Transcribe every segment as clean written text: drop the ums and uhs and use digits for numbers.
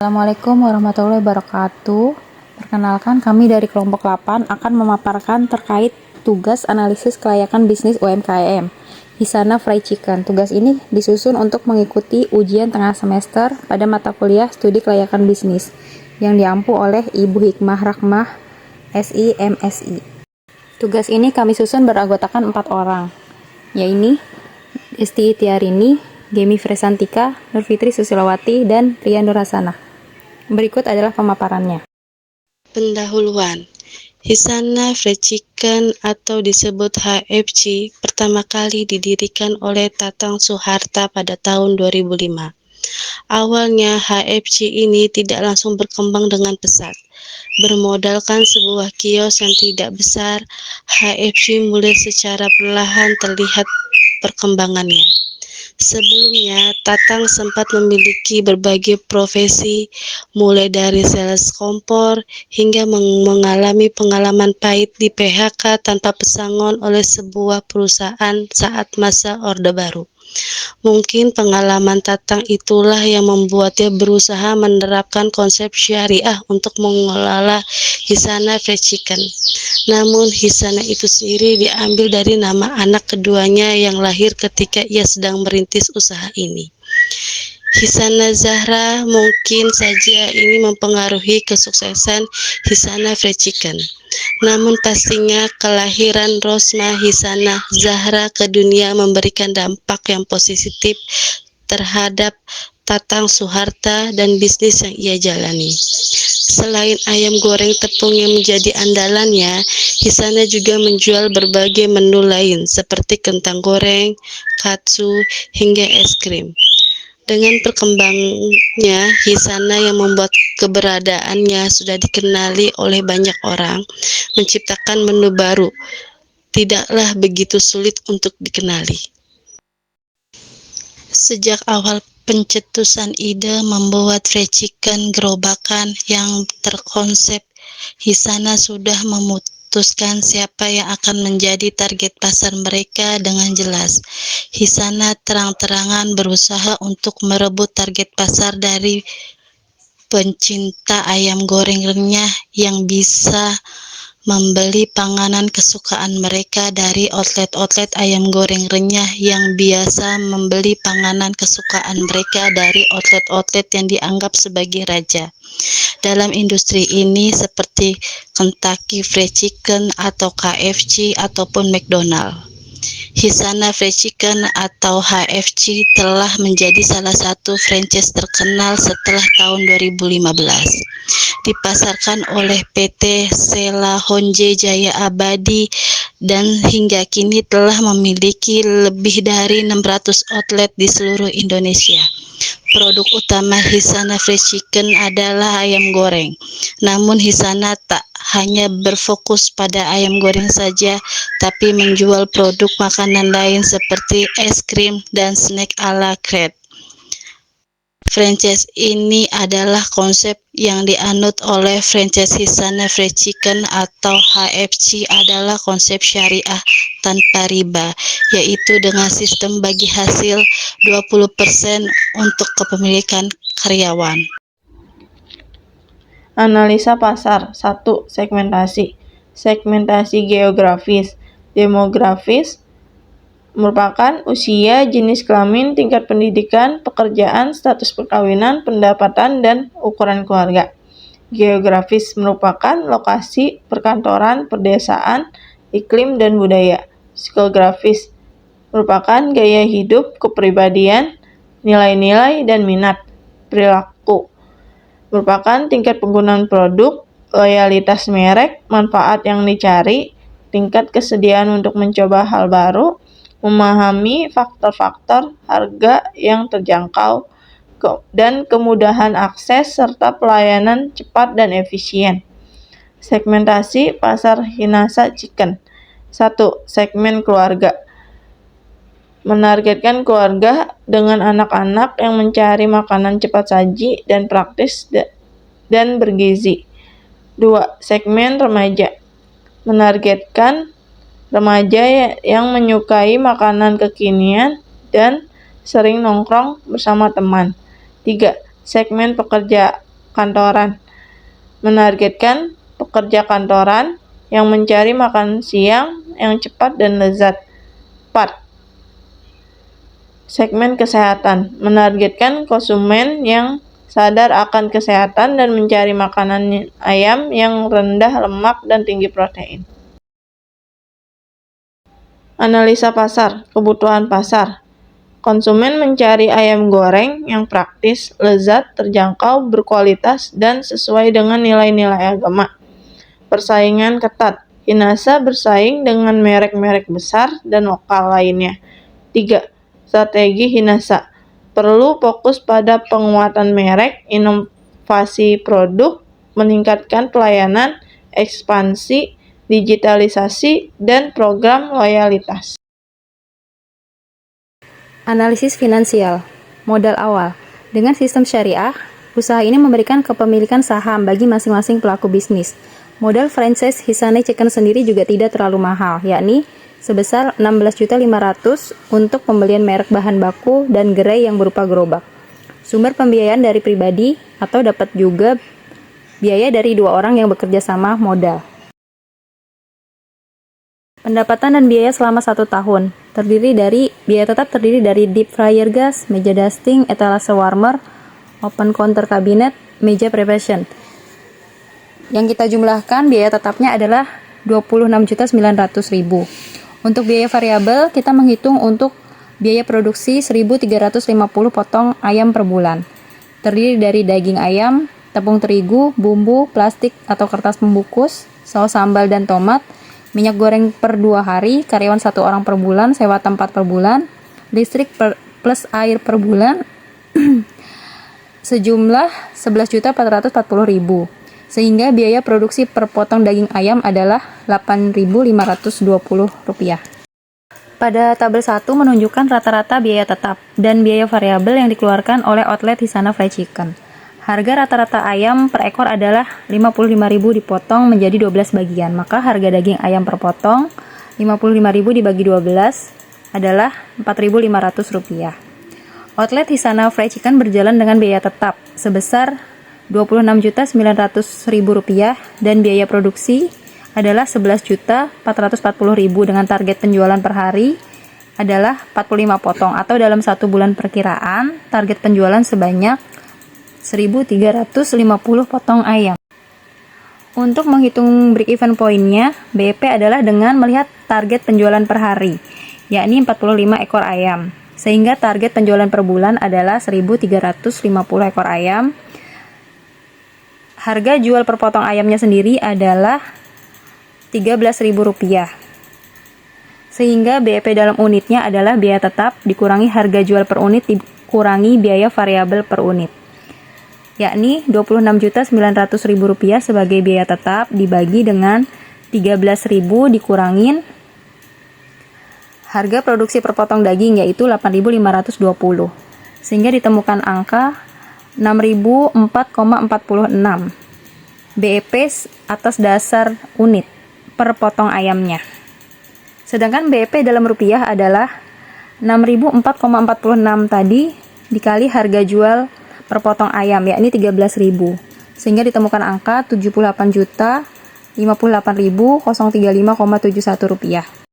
Assalamualaikum warahmatullahi wabarakatuh. Perkenalkan, kami dari kelompok 8 akan memaparkan terkait tugas analisis kelayakan bisnis UMKM Hisana Fried Chicken. Tugas ini disusun untuk mengikuti ujian tengah semester pada mata kuliah studi kelayakan bisnis yang diampu oleh Ibu Hikmah Rahmah SI MSI. Tugas ini kami susun beranggotakan 4 orang, yaitu Esti Tiarini, Gemi Fresantika, Nur Fitri Susilawati, dan Ria Nurhasana. Berikut adalah pemaparannya. Pendahuluan. Hisana Fried Chicken atau disebut HFC pertama kali didirikan oleh Tatang Soeharta pada tahun 2005. Awalnya HFC ini tidak langsung berkembang dengan pesat. Bermodalkan sebuah kios yang tidak besar, HFC mulai secara perlahan terlihat perkembangannya. Sebelumnya, Tatang sempat memiliki berbagai profesi, mulai dari sales kompor hingga mengalami pengalaman pahit di PHK tanpa pesangon oleh sebuah perusahaan saat masa Orde Baru. Mungkin pengalaman Tatang itulah yang membuatnya berusaha menerapkan konsep syariah untuk mengelola Hisana Fried Chicken. Namun Hisana itu sendiri diambil dari nama anak keduanya yang lahir ketika ia sedang merintis usaha ini. Hisana Zahra mungkin saja ini mempengaruhi kesuksesan Hisana Fried Chicken. Namun pastinya kelahiran Rosma Hisana Zahra ke dunia memberikan dampak yang positif terhadap Tatang Soeharta dan bisnis yang ia jalani. Selain ayam goreng tepung yang menjadi andalannya, Hisana juga menjual berbagai menu lain seperti kentang goreng, katsu, hingga es krim. Dengan berkembangnya Hisana yang membuat keberadaannya sudah dikenali oleh banyak orang, menciptakan menu baru tidaklah begitu sulit untuk dikenali. Sejak awal pencetusan ide membuat fried chicken gerobakan yang terkonsep, Hisana sudah memutuskan siapa yang akan menjadi target pasar mereka dengan jelas. Hisana terang-terangan berusaha untuk merebut target pasar dari pencinta ayam goreng renyah yang bisa membeli panganan kesukaan mereka dari outlet-outlet ayam goreng renyah yang biasa membeli panganan kesukaan mereka dari outlet-outlet yang dianggap sebagai raja dalam industri ini seperti Kentucky Fried Chicken atau KFC ataupun McDonald. Hisana Fried Chicken atau HFC telah menjadi salah satu franchise terkenal setelah tahun 2015. Dipasarkan oleh PT Sela Honje Jaya Abadi dan hingga kini telah memiliki lebih dari 600 outlet di seluruh Indonesia. Produk utama Hisana Fried Chicken adalah ayam goreng. Namun Hisana tak hanya berfokus pada ayam goreng saja, tapi menjual produk makanan lain seperti es krim dan snack ala carte. Franchise ini adalah konsep yang dianut oleh franchise Hisana Fried Chicken atau HFC adalah konsep syariah tanpa riba, yaitu dengan sistem bagi hasil 20% untuk kepemilikan karyawan. Analisa pasar. 1. Segmentasi. Segmentasi geografis. Demografis merupakan usia, jenis kelamin, tingkat pendidikan, pekerjaan, status perkawinan, pendapatan, dan ukuran keluarga. Geografis merupakan lokasi, perkantoran, perdesaan, iklim, dan budaya. Psikografis merupakan gaya hidup, kepribadian, nilai-nilai, dan minat. Perilaku merupakan tingkat penggunaan produk, loyalitas merek, manfaat yang dicari, tingkat kesediaan untuk mencoba hal baru, memahami faktor-faktor harga yang terjangkau, dan kemudahan akses serta pelayanan cepat dan efisien. Segmentasi pasar Hisana Chicken. 1. Segmen keluarga. Menargetkan keluarga dengan anak-anak yang mencari makanan cepat saji dan praktis dan bergizi. 2. Segmen remaja. Menargetkan remaja yang menyukai makanan kekinian dan sering nongkrong bersama teman. 3. Segmen pekerja. kantoran. Menargetkan pekerja kantoran yang mencari makan siang yang cepat dan lezat. 4. Segmen kesehatan. Menargetkan konsumen yang sadar akan kesehatan dan mencari makanan ayam yang rendah lemak dan tinggi protein. Analisa pasar, kebutuhan pasar. Konsumen mencari ayam goreng yang praktis, lezat, terjangkau, berkualitas, dan sesuai dengan nilai-nilai agama. Persaingan ketat. Hinasa bersaing dengan merek-merek besar dan lokal lainnya. 3. Strategi Hinasa. Perlu fokus pada penguatan merek, inovasi produk, meningkatkan pelayanan, ekspansi, digitalisasi, dan program loyalitas. Analisis finansial. Modal awal. Dengan sistem syariah, usaha ini memberikan kepemilikan saham bagi masing-masing pelaku bisnis. Modal franchise Hisane Chicken sendiri juga tidak terlalu mahal, yakni sebesar 16.500.000 untuk pembelian merek bahan baku dan gerai yang berupa gerobak. Sumber pembiayaan dari pribadi atau dapat juga biaya dari 2 orang yang bekerja sama modal. Pendapatan dan biaya selama 1 tahun biaya tetap terdiri dari deep fryer gas, meja dusting, etalase warmer, open counter kabinet, meja preparation. Yang kita jumlahkan biaya tetapnya adalah 26.900.000. Untuk biaya variabel kita menghitung untuk biaya produksi 1.350 potong ayam per bulan. Terdiri dari daging ayam, tepung terigu, bumbu, plastik atau kertas pembungkus, saus sambal dan tomat, minyak goreng per 2 hari, karyawan 1 orang per bulan, sewa tempat per bulan, listrik plus air per bulan, sejumlah 11.440.000. Sehingga biaya produksi per potong daging ayam adalah Rp8.520. Pada tabel 1 menunjukkan rata-rata biaya tetap dan biaya variabel yang dikeluarkan oleh outlet Hisana Fried Chicken. Harga rata-rata ayam per ekor adalah 55.000 dipotong menjadi 12 bagian. Maka harga daging ayam per potong 55.000 dibagi 12 adalah Rp4.500. Outlet Hisana Fried Chicken berjalan dengan biaya tetap sebesar Rp26.900.000 dan biaya produksi adalah Rp11.440.000 dengan target penjualan per hari adalah 45 potong atau dalam 1 bulan perkiraan target penjualan sebanyak 1.350 potong ayam. Untuk menghitung break-even point-nya, BEP adalah dengan melihat target penjualan per hari, yakni 45 ekor ayam. Sehingga target penjualan per bulan adalah 1.350 ekor ayam. Harga jual per potong ayamnya sendiri adalah Rp13.000. Sehingga BEP dalam unitnya adalah biaya tetap dikurangi harga jual per unit dikurangi biaya variabel per unit, yakni Rp26.900.000 sebagai biaya tetap dibagi dengan 13.000 dikurangin harga produksi per potong daging yaitu 8.520 sehingga ditemukan angka 6.004,46 BEP atas dasar unit per potong ayamnya. Sedangkan BEP dalam rupiah adalah 6.004,46 tadi dikali harga jual per potong ayam yakni 13.000 sehingga ditemukan angka Rp78.058.035,71.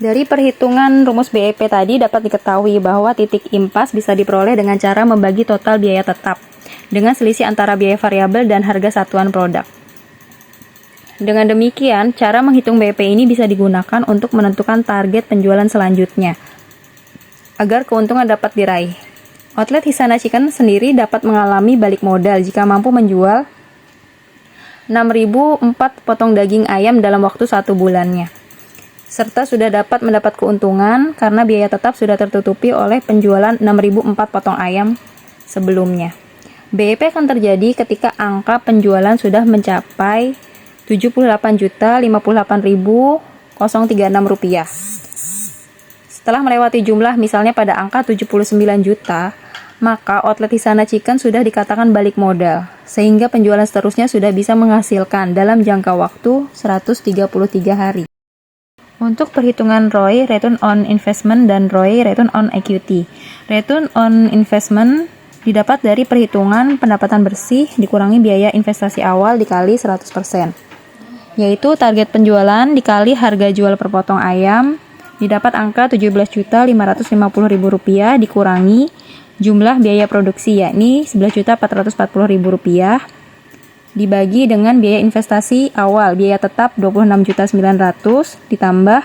Dari perhitungan rumus BEP tadi dapat diketahui bahwa titik impas bisa diperoleh dengan cara membagi total biaya tetap dengan selisih antara biaya variabel dan harga satuan produk. Dengan demikian, cara menghitung BEP ini bisa digunakan untuk menentukan target penjualan selanjutnya agar keuntungan dapat diraih. Outlet Hisana Chicken sendiri dapat mengalami balik modal jika mampu menjual 6.004 potong daging ayam dalam waktu 1 bulannya. Serta sudah dapat mendapat keuntungan karena biaya tetap sudah tertutupi oleh penjualan 6.004 potong ayam sebelumnya. BEP akan terjadi ketika angka penjualan sudah mencapai Rp78.058.036. Setelah melewati jumlah misalnya pada angka 79 juta, maka outlet Hisana Chicken sudah dikatakan balik modal, sehingga penjualan seterusnya sudah bisa menghasilkan dalam jangka waktu 133 hari. Untuk perhitungan ROI, Return on Investment, dan ROI, Return on Equity. Return on Investment didapat dari perhitungan pendapatan bersih dikurangi biaya investasi awal dikali 100%. Yaitu target penjualan dikali harga jual per potong ayam didapat angka Rp17.550.000 dikurangi jumlah biaya produksi yakni Rp11.440.000 dibagi dengan biaya investasi awal biaya tetap Rp26.900.000 ditambah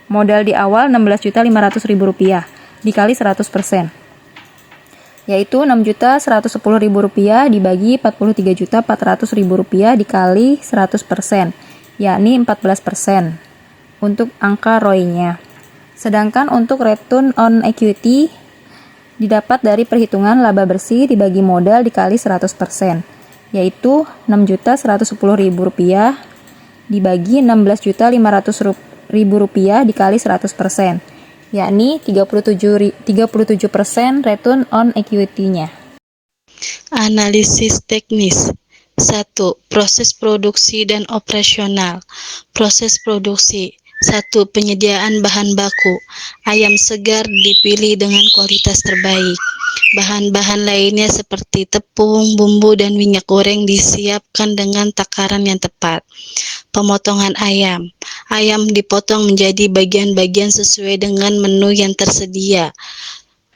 modal di awal Rp16.500.000 dikali 100%, yaitu Rp6.110.000 dibagi Rp43.400.000 dikali 100%, yakni 14% untuk angka ROI-nya. Sedangkan untuk return on equity didapat dari perhitungan laba bersih dibagi modal dikali 100%, yaitu Rp6.110.000 dibagi Rp16.500.000 dikali 100%, yakni 37% return on equity-nya. Analisis teknis. 1. Proses produksi dan operasional. Proses produksi. 1. Penyediaan bahan baku. Ayam segar dipilih dengan kualitas terbaik. Bahan-bahan lainnya seperti tepung, bumbu, dan minyak goreng disiapkan dengan takaran yang tepat. Pemotongan ayam. Ayam dipotong menjadi bagian-bagian sesuai dengan menu yang tersedia,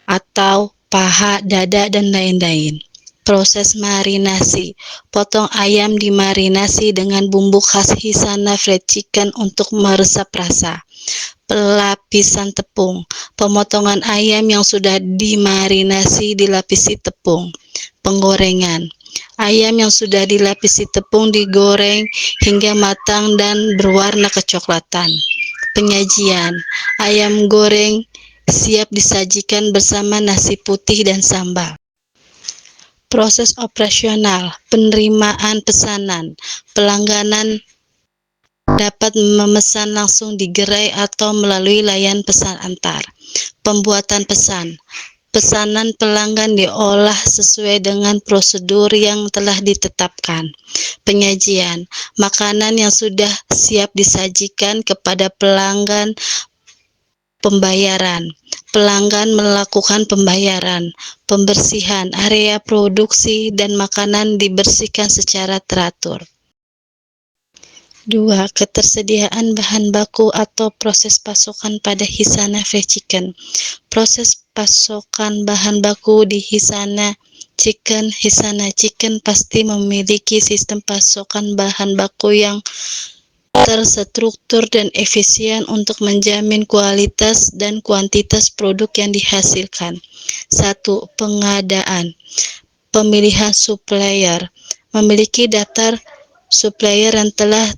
atau paha, dada, dan lain-lain. Proses marinasi. Potong ayam dimarinasi dengan bumbu khas Hisana Fried Chicken untuk meresap rasa. Pelapisan tepung. Pemotongan ayam yang sudah dimarinasi dilapisi tepung. Penggorengan. Ayam yang sudah dilapisi tepung digoreng hingga matang dan berwarna kecoklatan. Penyajian. Ayam goreng siap disajikan bersama nasi putih dan sambal. Proses operasional, penerimaan pesanan, pelanggan dapat memesan langsung di gerai atau melalui layanan pesan antar. Pembuatan pesan, pesanan pelanggan diolah sesuai dengan prosedur yang telah ditetapkan. Penyajian, makanan yang sudah siap disajikan kepada pelanggan. Pembayaran, pelanggan melakukan pembayaran. Pembersihan, area produksi dan makanan dibersihkan secara teratur. 2. Ketersediaan bahan baku atau proses pasokan pada Hisana Fried Chicken. Proses pasokan bahan baku di Hisana Chicken pasti memiliki sistem pasokan bahan baku yang terstruktur dan efisien untuk menjamin kualitas dan kuantitas produk yang dihasilkan. 1. Pengadaan. Pemilihan supplier. Memiliki daftar supplier yang telah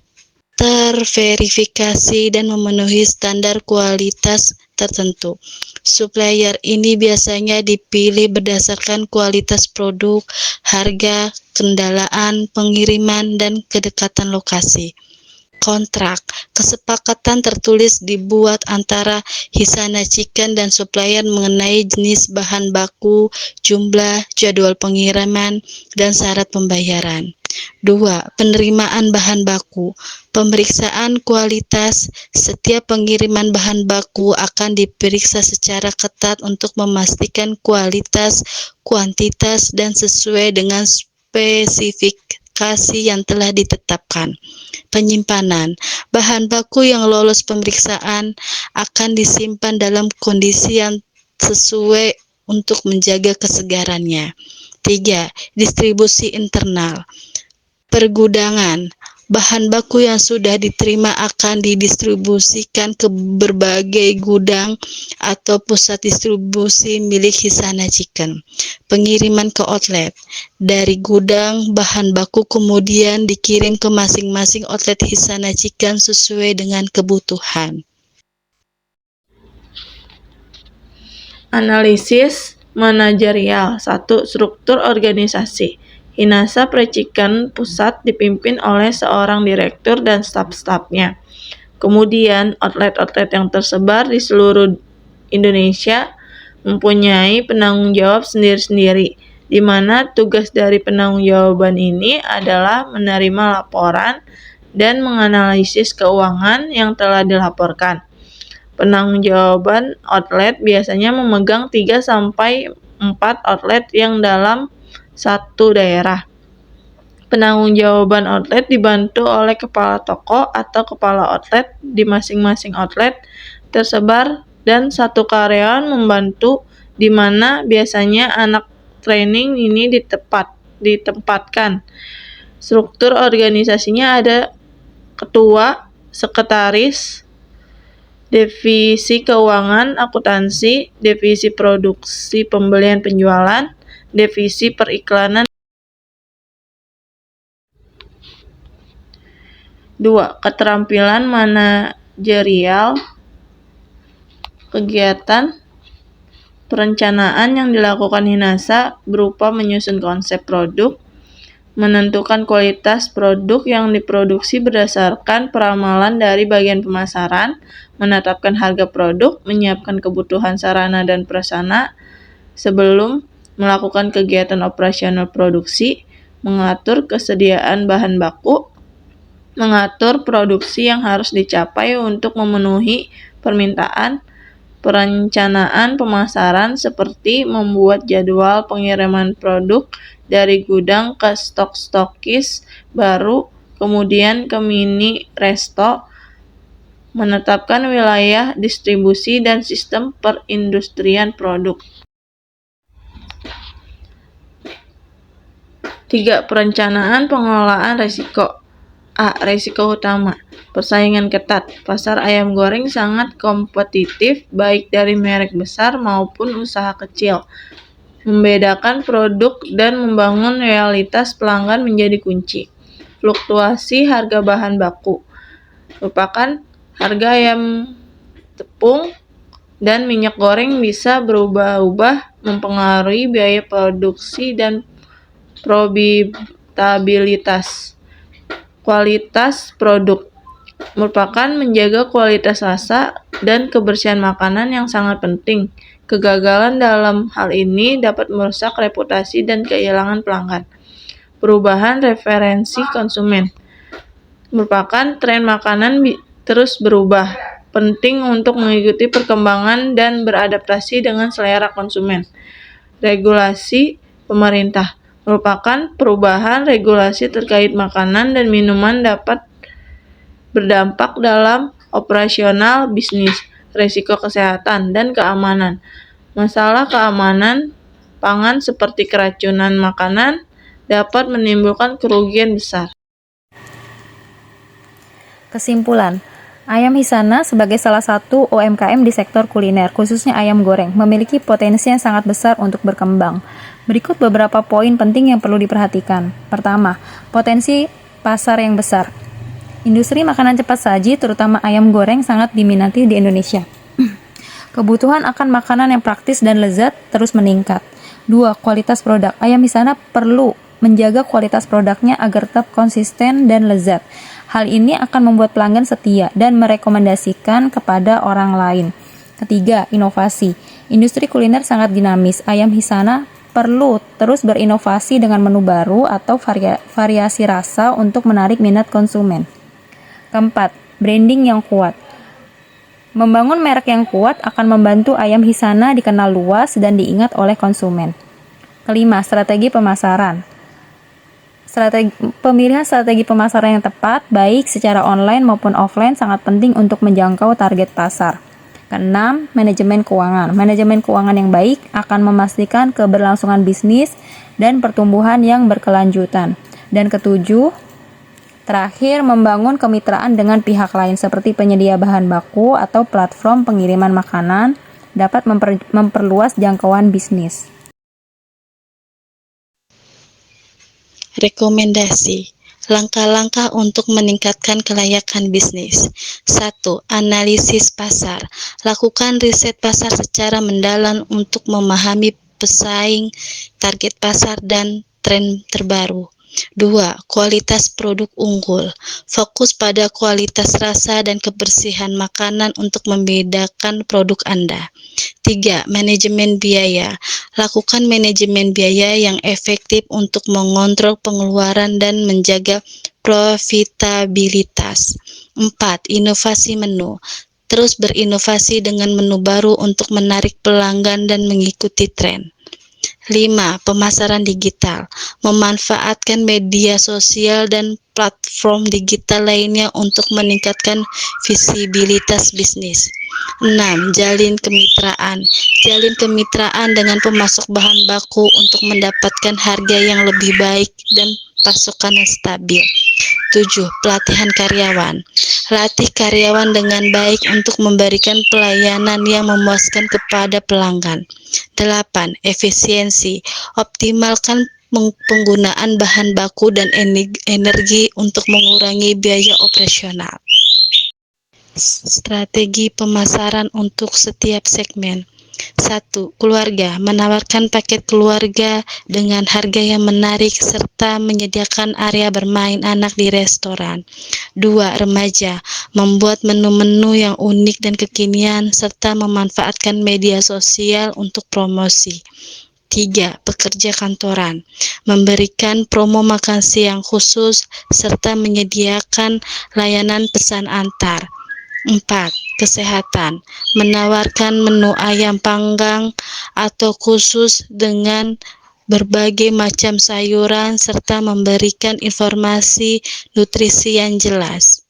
terverifikasi dan memenuhi standar kualitas tertentu. Supplier ini biasanya dipilih berdasarkan kualitas produk, harga, kendaraan, pengiriman, dan kedekatan lokasi. Kontrak. Kesepakatan tertulis dibuat antara Hisana Chicken dan supplier mengenai jenis bahan baku, jumlah, jadwal pengiriman, dan syarat pembayaran. 2. Penerimaan bahan baku. Pemeriksaan kualitas. Setiap pengiriman bahan baku akan diperiksa secara ketat untuk memastikan kualitas, kuantitas, dan sesuai dengan spesifikasi yang telah ditetapkan. Penyimpanan. Bahan baku yang lolos pemeriksaan akan disimpan dalam kondisi yang sesuai untuk menjaga kesegarannya. 3. Distribusi internal. Pergudangan. Bahan baku yang sudah diterima akan didistribusikan ke berbagai gudang atau pusat distribusi milik Hisana Chicken. Pengiriman ke outlet. Dari gudang, bahan baku kemudian dikirim ke masing-masing outlet Hisana Chicken sesuai dengan kebutuhan. Analisis manajerial. 1. Struktur organisasi. Hinasa Fried Chicken Pusat dipimpin oleh seorang direktur dan staf-stafnya. Kemudian, outlet-outlet yang tersebar di seluruh Indonesia mempunyai penanggung jawab sendiri-sendiri, di mana tugas dari penanggung-jawaban ini adalah menerima laporan dan menganalisis keuangan yang telah dilaporkan, Penanggung-jawaban outlet biasanya memegang 3-4 outlet yang dalam satu daerah. Penanggung-jawaban outlet dibantu oleh kepala toko atau kepala outlet di masing-masing outlet tersebar dan satu karyawan membantu, di mana biasanya anak training ini ditempatkan. Struktur organisasinya ada ketua, sekretaris, divisi keuangan, akuntansi, divisi produksi pembelian penjualan, divisi periklanan. 2. Keterampilan manajerial. Kegiatan perencanaan yang dilakukan Hinasa berupa menyusun konsep produk, menentukan kualitas produk yang diproduksi berdasarkan peramalan dari bagian pemasaran, menetapkan harga produk, menyiapkan kebutuhan sarana dan prasarana sebelum melakukan kegiatan operasional produksi, mengatur kesediaan bahan baku, mengatur produksi yang harus dicapai untuk memenuhi permintaan, perencanaan pemasaran seperti membuat jadwal pengiriman produk dari gudang ke stok-stokis baru, kemudian ke mini resto, menetapkan wilayah distribusi dan sistem perindustrian produk. 3. Perencanaan pengelolaan risiko. A. Risiko utama. Persaingan ketat. Pasar ayam goreng sangat kompetitif baik dari merek besar maupun usaha kecil. Membedakan produk dan membangun loyalitas pelanggan menjadi kunci. Fluktuasi harga bahan baku. Merupakan harga ayam tepung dan minyak goreng bisa berubah-ubah mempengaruhi biaya produksi dan profitabilitas. Kualitas produk merupakan menjaga kualitas rasa dan kebersihan makanan yang sangat penting. Kegagalan dalam hal ini dapat merusak reputasi dan kehilangan pelanggan. Perubahan referensi konsumen merupakan tren makanan terus berubah. Penting untuk mengikuti perkembangan dan beradaptasi dengan selera konsumen. Regulasi pemerintah merupakan perubahan regulasi terkait makanan dan minuman dapat berdampak dalam operasional bisnis, risiko kesehatan, dan keamanan. Masalah keamanan pangan seperti keracunan makanan dapat menimbulkan kerugian besar. Kesimpulan, ayam Hisana sebagai salah satu UMKM di sektor kuliner, khususnya ayam goreng, memiliki potensi yang sangat besar untuk berkembang. Berikut beberapa poin penting yang perlu diperhatikan. Pertama, potensi pasar yang besar. Industri makanan cepat saji, terutama ayam goreng, sangat diminati di Indonesia. Kebutuhan akan makanan yang praktis dan lezat terus meningkat. 2. Kualitas produk. Ayam Hisana perlu menjaga kualitas produknya agar tetap konsisten dan lezat. Hal ini akan membuat pelanggan setia dan merekomendasikan kepada orang lain. Ketiga, inovasi. Industri kuliner sangat dinamis. Ayam Hisana perlu terus berinovasi dengan menu baru atau variasi rasa untuk menarik minat konsumen. Keempat, branding yang kuat. Membangun merek yang kuat akan membantu ayam Hisana dikenal luas dan diingat oleh konsumen. Kelima, strategi pemasaran. Pemilihan strategi pemasaran yang tepat, baik secara online maupun offline, sangat penting untuk menjangkau target pasar. Keenam, manajemen keuangan. Manajemen keuangan yang baik akan memastikan keberlangsungan bisnis dan pertumbuhan yang berkelanjutan. Dan ketujuh, terakhir, membangun kemitraan dengan pihak lain seperti penyedia bahan baku atau platform pengiriman makanan dapat memperluas jangkauan bisnis. Rekomendasi. Langkah-langkah untuk meningkatkan kelayakan bisnis. 1. Analisis pasar. Lakukan riset pasar secara mendalam untuk memahami pesaing, target pasar, dan tren terbaru. 2. Kualitas produk unggul. Fokus pada kualitas rasa dan kebersihan makanan untuk membedakan produk Anda. 3. Manajemen biaya. Lakukan manajemen biaya yang efektif untuk mengontrol pengeluaran dan menjaga profitabilitas. 4. Inovasi menu. terus berinovasi dengan menu baru untuk menarik pelanggan dan mengikuti tren. 5. Pemasaran digital. Memanfaatkan media sosial dan platform digital lainnya untuk meningkatkan visibilitas bisnis. 6. Jalin kemitraan. Jalin kemitraan dengan pemasok bahan baku untuk mendapatkan harga yang lebih baik dan pasokan yang stabil. 7. Pelatihan karyawan. Latih karyawan dengan baik untuk memberikan pelayanan yang memuaskan kepada pelanggan. 8. Efisiensi. Optimalkan penggunaan bahan baku dan energi untuk mengurangi biaya operasional. Strategi pemasaran untuk setiap segmen. 1. Keluarga. Menawarkan paket keluarga dengan harga yang menarik serta menyediakan area bermain anak di restoran. 2. Remaja. Membuat menu-menu yang unik dan kekinian serta memanfaatkan media sosial untuk promosi. 3. Pekerja kantoran. Memberikan promo makan siang khusus serta menyediakan layanan pesan antar. 4. Kesehatan. Menawarkan menu ayam panggang atau khusus dengan berbagai macam sayuran serta memberikan informasi nutrisi yang jelas.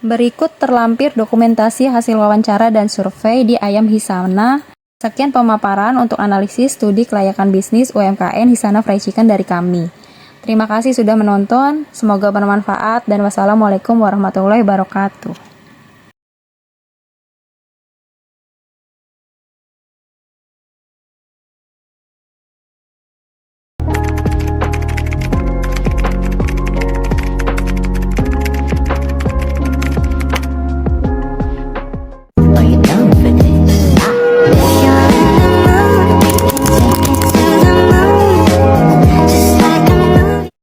Berikut terlampir dokumentasi hasil wawancara dan survei di Ayam Hisana. Sekian pemaparan untuk analisis studi kelayakan bisnis UMKM Hisana Fried Chicken dari kami. Terima kasih sudah menonton, semoga bermanfaat dan wassalamualaikum warahmatullahi wabarakatuh.